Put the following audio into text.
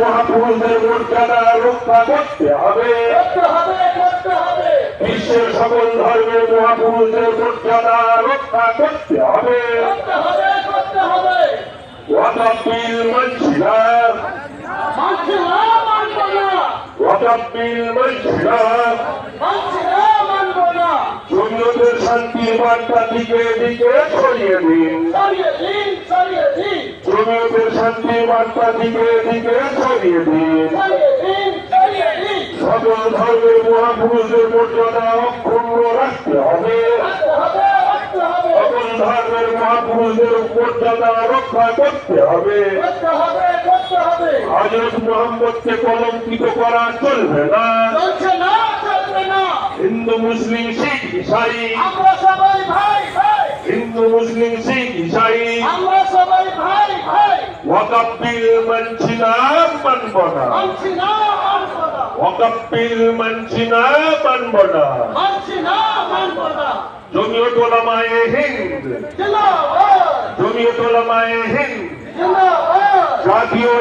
মহাপুরুষদের মর্যাদা রক্ষা করতে হবে। বিশ্বের সকল ধর্মের মহাপুরুষদের মর্যাদা রক্ষা করতে হবে। ওয়াকফ বিল মানছি না, ওয়াকফ বিল মানছি না। জমিয়তের শান্তির বার্তা দিকে দিকে ছড়িয়ে দিন, জমিয়তের শান্তির বার্তা দিকে দিকে ছড়িয়ে দিন। সকল ধর্মের মহাপুরুষদের মর্যাদা অক্ষুণ্ণ রাখতে হবে, সকল ধর্মের মহাপুরুষদের মর্যাদা রক্ষা করতে হবে। হযরত মুহাম্মদকে কলঙ্কিত করা চলবে না। হিন্দু মুসলিম শিখ ইসাই আমরা সবাই ভাই ভাই, হিন্দু মুসলিম শিখ ইসাই আমরা সবাই ভাই ভাই। ওয়াকফ বিল মানছি না, মানব না। মানছি না, মানব না। ওয়াকফ বিল মানছি না, মানব না। মানছি না, মানব না। জমিয়ত উলামায়ে হিন্দ, জিন্দাবাদ, জমিয়ত উলামায়ে হিন্দ জিন্দাবাদ। জাতীয়